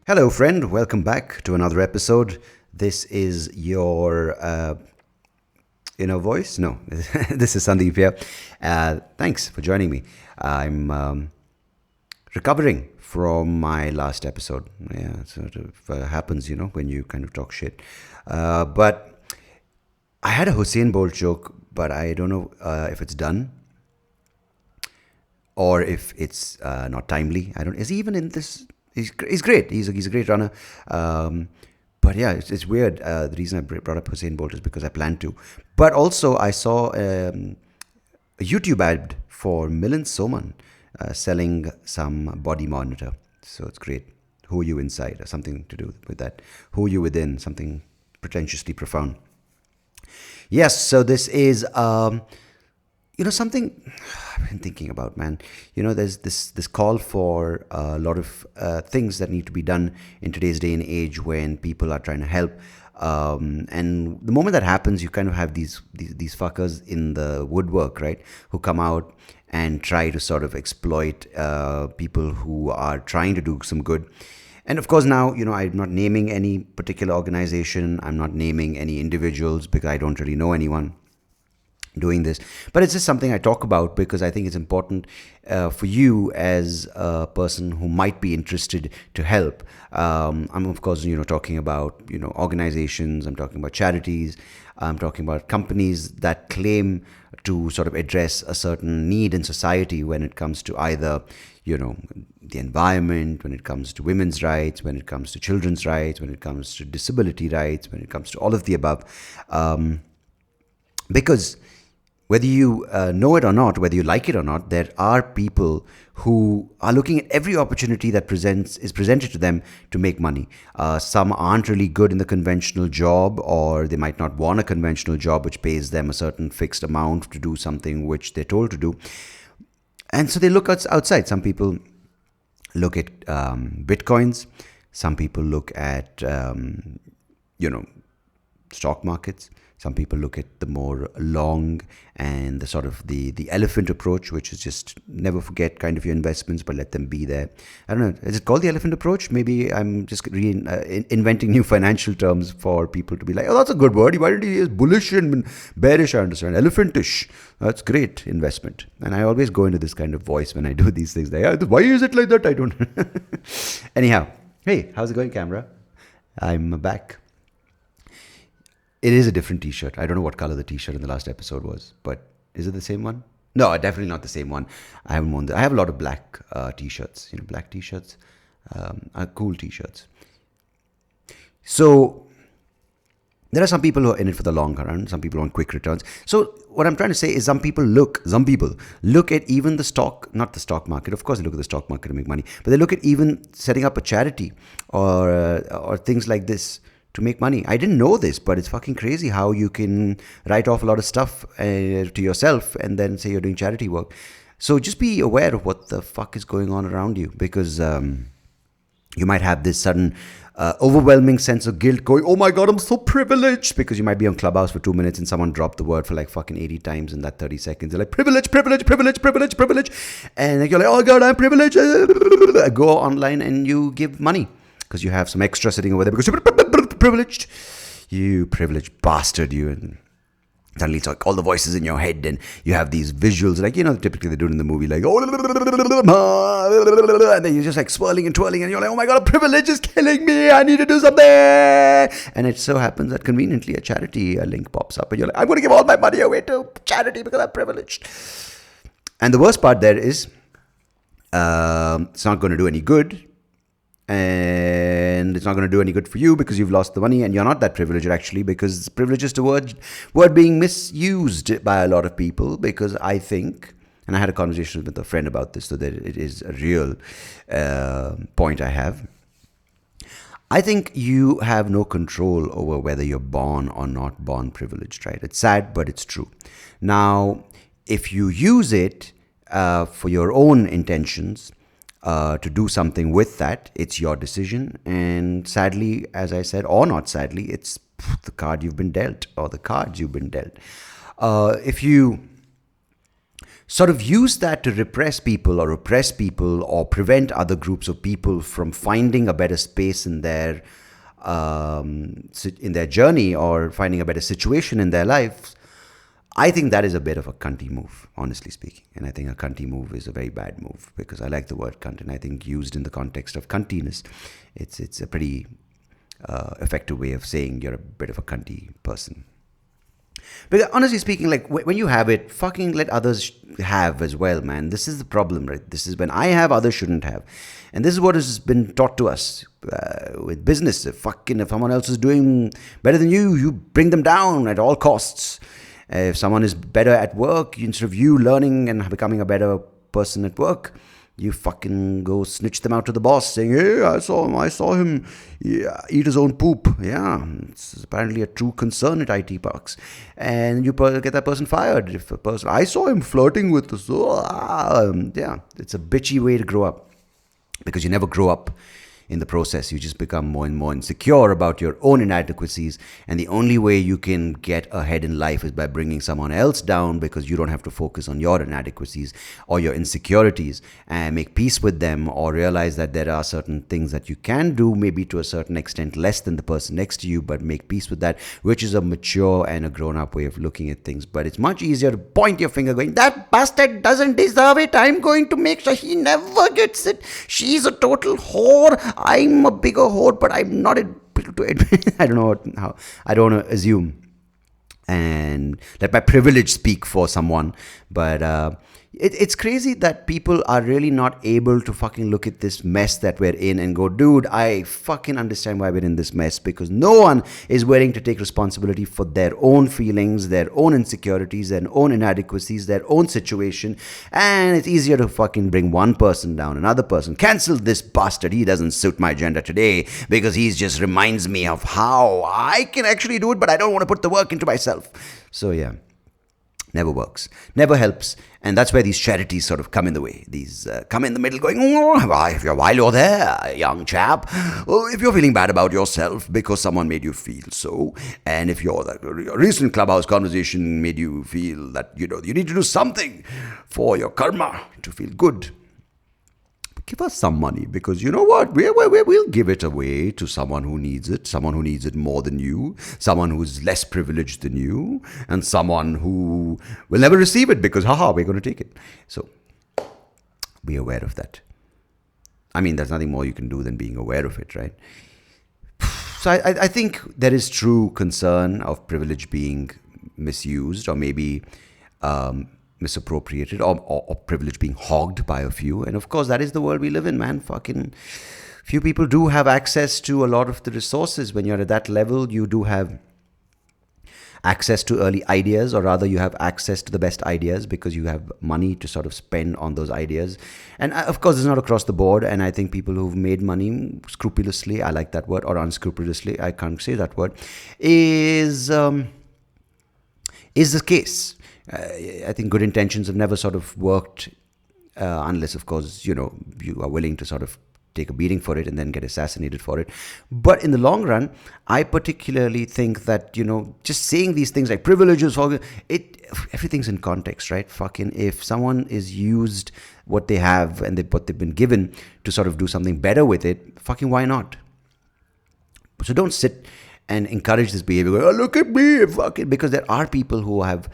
Hello, friend. Welcome back to another episode. This is your inner voice. No, this is Sundeep here. Thanks for joining me. I'm recovering from my last episode. Yeah, it sort of happens, when you kind of talk shit. But I had a Hussein Bolt joke, but I don't know if it's done or if it's not timely. I don't. Is he even in this? He's great. He's a great runner. But yeah, it's weird. The reason I brought up Hussein Bolt is because I planned to. But also, I saw a YouTube ad for Milan Soman selling some body monitor. So it's great. Who are you inside? Or something to do with that. Who are you within? Something pretentiously profound. Yes, so this is something I've been thinking about, man. There's this call for a lot of things that need to be done in today's day and age when people are trying to help. And the moment that happens, you kind of have these fuckers in the woodwork, right, who come out and try to sort of exploit people who are trying to do some good. And of course, now, I'm not naming any particular organization. I'm not naming any individuals because I don't really know anyone doing this, but it's just something I talk about because I think it's important for you as a person who might be interested to help. I'm of course talking about organizations. I'm talking about charities. I'm talking about companies that claim to sort of address a certain need in society when it comes to either the environment, when it comes to women's rights, when it comes to children's rights, when it comes to disability rights, when it comes to all of the above, because whether you know it or not, whether you like it or not, there are people who are looking at every opportunity that is presented to them to make money. Some aren't really good in the conventional job, or they might not want a conventional job which pays them a certain fixed amount to do something which they're told to do. And so they look outside. Some people look at bitcoins. Some people look at, stock markets. Some people look at the more long and the sort of the elephant approach, which is just never forget kind of your investments, but let them be there. I don't know. Is it called the elephant approach? Maybe I'm just inventing new financial terms for people to be like, oh, that's a good word. Why did he use bullish and bearish? I understand. Elephantish. That's great investment. And I always go into this kind of voice when I do these things. Like, why is it like that? I don't know. Anyhow, hey, how's it going, camera? I'm back. It is a different t-shirt. I don't know what color the t-shirt in the last episode was, but is it the same one? No, definitely not the same one. I haven't worn I have a lot of black t-shirts. Black t-shirts are cool t-shirts. So there are some people who are in it for the long run. Some people want quick returns. So what I'm trying to say is some people look at even not the stock market. Of course, they look at the stock market to make money, but they look at even setting up a charity or things like this to make money. I didn't know this, but it's fucking crazy how you can write off a lot of stuff to yourself and then say you're doing charity work. So just be aware of what the fuck is going on around you, because you might have this sudden overwhelming sense of guilt going, oh my God, I'm so privileged, because you might be on Clubhouse for 2 minutes and someone dropped the word for like fucking 80 times in that 30 seconds. They're like, privilege, privilege, privilege, privilege, privilege. And you're like, oh God, I'm privileged. Go online and you give money because you have some extra sitting over there because you're privileged. You privileged bastard, you. And suddenly it's like all the voices in your head and you have these visuals like, typically they do it in the movie, like, oh, and then you're just like swirling and twirling and you're like, oh my God, a privilege is killing me. I need to do something. And it so happens that conveniently a charity link pops up and you're like, I'm going to give all my money away to charity because I'm privileged. And the worst part there is it's not going to do any good. And it's not going to do any good for you because you've lost the money and you're not that privileged actually, because privilege is the word being misused by a lot of people. Because I think, and I had a conversation with a friend about this, so that it is a real point I have. I think you have no control over whether you're born or not born privileged, right? It's sad, but it's true. Now, if you use it for your own intentions, to do something with that, it's your decision. And sadly, as I said, or not sadly, it's the card you've been dealt, or the cards you've been dealt. If you sort of use that to repress people or oppress people or prevent other groups of people from finding a better space in their journey or finding a better situation in their lives, I think that is a bit of a cunty move, honestly speaking. And I think a cunty move is a very bad move, because I like the word cunt, and I think used in the context of cuntiness, it's a pretty effective way of saying you're a bit of a cunty person. But honestly speaking, like when you have it, fucking let others have as well, man. This is the problem, right? This is when I have, others shouldn't have. And this is what has been taught to us with business. If someone else is doing better than you, you bring them down at all costs. If someone is better at work, instead of you learning and becoming a better person at work, you fucking go snitch them out to the boss, saying, "Hey, I saw him eat his own poop." Yeah, it's apparently a true concern at IT parks, and you get that person fired. If a person, I saw him flirting with this, yeah, it's a bitchy way to grow up, because you never grow up in the process. You just become more and more insecure about your own inadequacies, and the only way you can get ahead in life is by bringing someone else down, because you don't have to focus on your inadequacies or your insecurities and make peace with them, or realize that there are certain things that you can do, maybe to a certain extent less than the person next to you, but make peace with that, which is a mature and a grown-up way of looking at things. But it's much easier to point your finger going, "That bastard doesn't deserve it, I'm going to make sure he never gets it, she's a total whore, I'm a bigger whore, but I'm not able to admit." I don't know how. I don't want to assume and let my privilege speak for someone, but it's crazy that people are really not able to fucking look at this mess that we're in and go, "Dude, I fucking understand why we're in this mess," because no one is willing to take responsibility for their own feelings, their own insecurities, their own inadequacies, their own situation. And it's easier to fucking bring one person down, another person, cancel this bastard, he doesn't suit my agenda today because he just reminds me of how I can actually do it, but I don't want to put the work into myself. So yeah, never works, never helps. And that's where these charities sort of come in the way. These come in the middle going, "Oh, while you're there, young chap, if you're feeling bad about yourself because someone made you feel so, and if your recent clubhouse conversation made you feel that, you need to do something for your karma to feel good, give us some money, because you know what, we'll give it away to someone who needs it more than you, someone who's less privileged than you, and someone who will never receive it because, we're going to take it." So be aware of that. I mean, there's nothing more you can do than being aware of it, right? So I think there is true concern of privilege being misused, or maybe misappropriated, or privilege being hogged by a few. And of course, that is the world we live in, man. Fucking few people do have access to a lot of the resources. When you're at that level, you do have access to early ideas, or rather you have access to the best ideas because you have money to sort of spend on those ideas. And of course, it's not across the board, and I think people who've made money scrupulously, I like that word, or unscrupulously, I can't say that word, is the case. I think good intentions have never sort of worked unless, of course, you are willing to sort of take a beating for it and then get assassinated for it. But in the long run, I particularly think that, just saying these things like privileges, everything's in context, right? Fucking if someone is used what they have and what they've been given to sort of do something better with it, fucking why not? So don't sit and encourage this behavior. "Oh, look at me," fucking, because there are people who have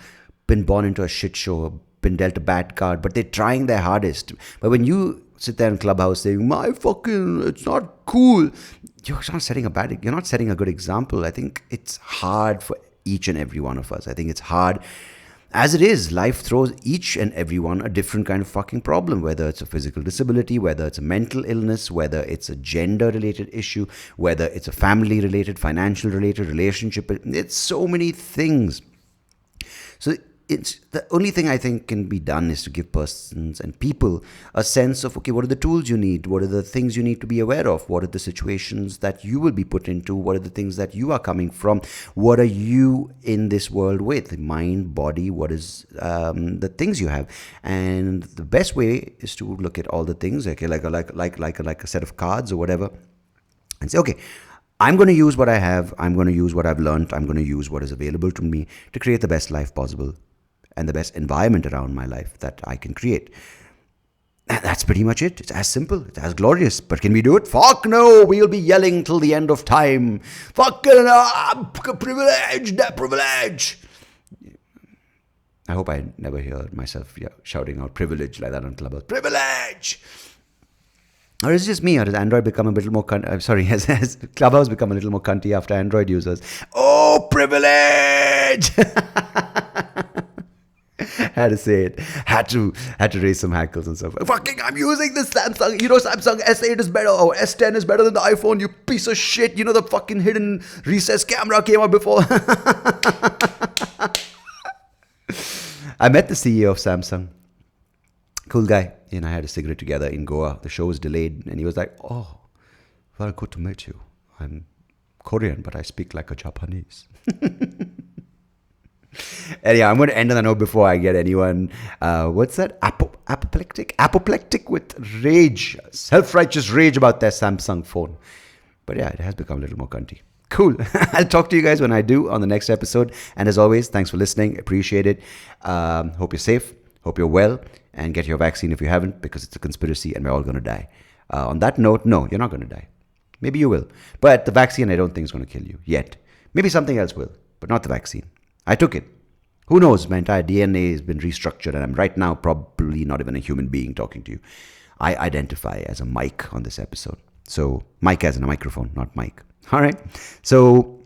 been born into a shit show, been dealt a bad card, but they're trying their hardest. But when you sit there in Clubhouse saying, it's not cool, you're not setting a good example. I think it's hard for each and every one of us. I think it's hard. As it is, life throws each and everyone a different kind of fucking problem, whether it's a physical disability, whether it's a mental illness, whether it's a gender-related issue, whether it's a family-related, financial-related, relationship. It's so many things. So it's the only thing I think can be done is to give persons and people a sense of, okay, what are the tools you need? What are the things you need to be aware of? What are the situations that you will be put into? What are the things that you are coming from? What are you in this world with? Mind, body, what is the things you have? And the best way is to look at all the things, okay, like a set of cards or whatever, and say, okay, I'm going to use what I have. I'm going to use what I've learned. I'm going to use what is available to me to create the best life possible. and the best environment around my life that I can create. And that's pretty much it. It's as simple. It's as glorious. But can we do it? Fuck no. We'll be yelling till the end of time. Fucking privilege, that privilege. I hope I never hear myself shouting out privilege like that on Clubhouse. Privilege! Or is it just me? Or has Android become a little more has Clubhouse become a little more cunty after Android users? Oh, privilege! Had to say it. Had to raise some hackles and stuff. Fucking, I'm using this Samsung. Samsung S8 is better. Or S10 is better than the iPhone. You piece of shit. The fucking hidden recessed camera came out before. I met the CEO of Samsung. Cool guy. He and I had a cigarette together in Goa. The show was delayed. And he was like, oh, well, good to meet you. I'm Korean, but I speak like a Japanese. Anyhow, I'm going to end on a note before I get anyone. What's that? Apoplectic? Apoplectic with rage. Self-righteous rage about their Samsung phone. But yeah, it has become a little more cunty. Cool. I'll talk to you guys when I do on the next episode. And as always, thanks for listening. Appreciate it. Hope you're safe. Hope you're well. And get your vaccine if you haven't, because it's a conspiracy and we're all going to die. On that note, no, you're not going to die. Maybe you will. But the vaccine, I don't think is going to kill you yet. Maybe something else will, but not the vaccine. I took it. Who knows? My entire DNA has been restructured and I'm right now probably not even a human being talking to you. I identify as a mic on this episode. So mic as in a microphone, not mic. All right. So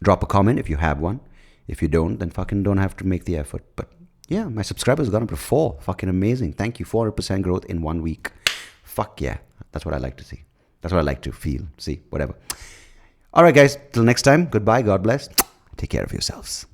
drop a comment if you have one. If you don't, then fucking don't have to make the effort. But yeah, my subscribers got up to 4. Fucking amazing. Thank you. 400% growth in 1 week. Fuck yeah. That's what I like to see. That's what I like to feel, see, whatever. All right, guys. Till next time. Goodbye. God bless. Take care of yourselves.